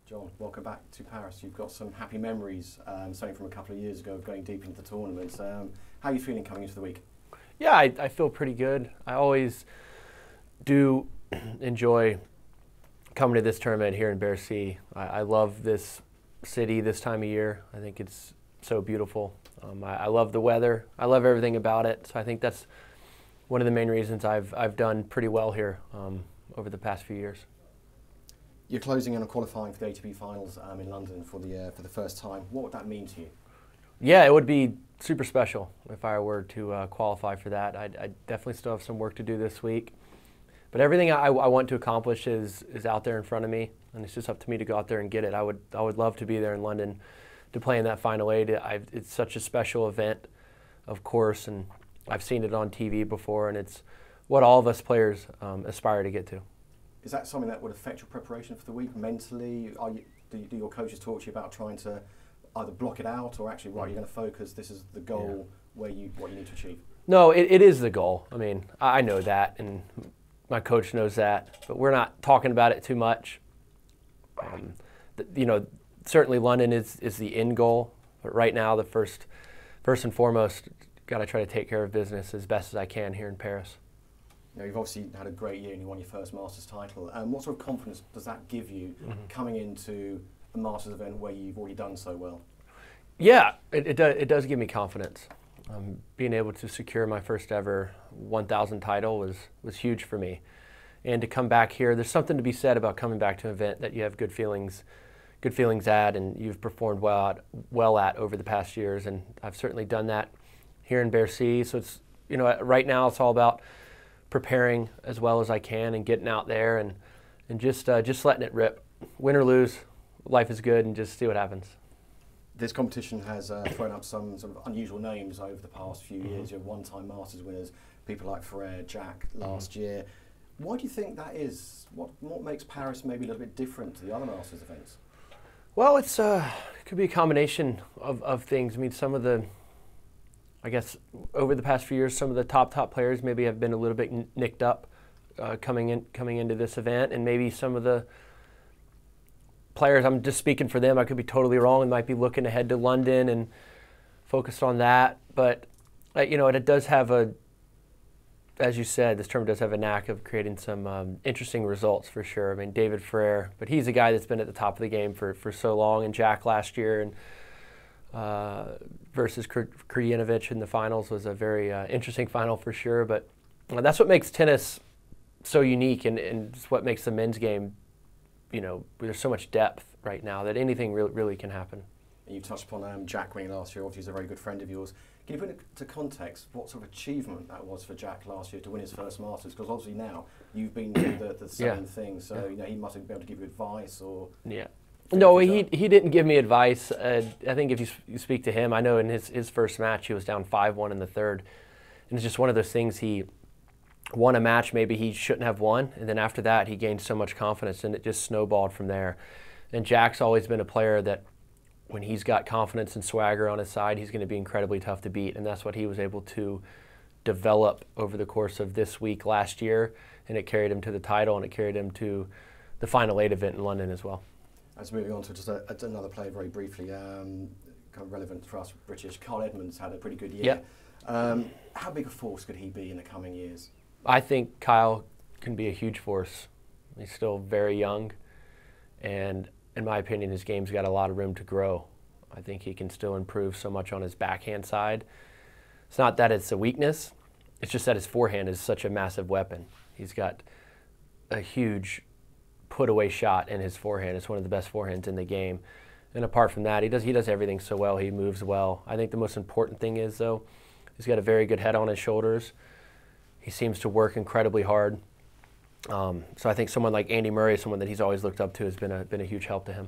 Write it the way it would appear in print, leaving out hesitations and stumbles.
John, welcome back to Paris. You've got some happy memories, starting from a couple of years ago, of going deep into the tournament. How are you feeling coming into the week? Yeah, I feel pretty good. I always do enjoy coming to this tournament here in Bercy. I love this city this time of year. I think it's so beautiful. I love the weather. I love everything about it. So I think that's one of the main reasons I've done pretty well here over the past few years. You're closing in on qualifying for the ATP Finals in London for the first time. What would that mean to you? Yeah, it would be super special if I were to qualify for that. I definitely still have some work to do this week. But everything I want to accomplish is out there in front of me, and it's just up to me to go out there and get it. I would love to be there in London to play in that Final Eight. It's such a special event, of course, and I've seen it on TV before, and it's what all of us players aspire to get to. Is that something that would affect your preparation for the week mentally? Do your coaches talk to you about trying to either block it out or actually, right, you're going to focus, this is the goal, what you need to achieve? No, it is the goal. I mean, I know that, and my coach knows that, but we're not talking about it too much. Certainly London is the end goal, but right now the first and foremost, got to try to take care of business as best as I can here in Paris. You've obviously had a great year and you won your first Masters title. What sort of confidence does that give you coming into a Masters event where you've already done so well? Yeah, it does give me confidence. Being able to secure my first ever 1,000 title was huge for me. And to come back here, there's something to be said about coming back to an event that you have good feelings at and you've performed well at over the past years. And I've certainly done that here in Bercy. So it's, right now it's all about preparing as well as I can and getting out there and just letting it rip. Win or lose, life is good, and just see what happens. This competition has thrown up some sort of unusual names over the past few years. You have one-time Masters winners, people like Ferrer, Jack last year. Why do you think that is? What makes Paris maybe a little bit different to the other Masters events? Well, it could be a combination of things. I mean, some of the, I guess, over the past few years, some of the top players maybe have been a little bit nicked up coming into this event, and maybe some of the players, I'm just speaking for them, I could be totally wrong, and might be looking ahead to London and focused on that. But it does have as you said, this tournament does have a knack of creating some interesting results for sure. I mean, David Ferrer, but he's a guy that's been at the top of the game for so long, and Jack last year and versus Krajinovic in the finals was a very interesting final for sure. But that's what makes tennis so unique, and it's what makes the men's game, there's so much depth right now that anything really can happen. You touched upon Jack winning last year. Obviously, he's a very good friend of yours. Can you put into context what sort of achievement that was for Jack last year to win his first Masters? Because obviously now you've been doing the same thing, so he must have been able to give you advice or. Yeah. No, he didn't give me advice. I think if you speak to him, I know in his first match he was down 5-1 in the third, and it's just one of those things. He won a match maybe he shouldn't have won, and then after that he gained so much confidence, and it just snowballed from there. And Jack's always been a player that when he's got confidence and swagger on his side, he's going to be incredibly tough to beat, and that's what he was able to develop over the course of this week last year, and it carried him to the title, and it carried him to the Final Eight event in London as well. As moving on to just another player very briefly, kind of relevant for us British, Carl Edmund's had a pretty good year. Yep. How big a force could he be in the coming years? I think Kyle can be a huge force. He's still very young, and in my opinion, his game's got a lot of room to grow. I think he can still improve so much on his backhand side. It's not that it's a weakness, it's just that his forehand is such a massive weapon. He's got a huge put-away shot in his forehand. It's one of the best forehands in the game. And apart from that, he does everything so well. He moves well. I think the most important thing is, though, he's got a very good head on his shoulders. He seems to work incredibly hard. So I think someone like Andy Murray is someone that he's always looked up to, has been a huge help to him.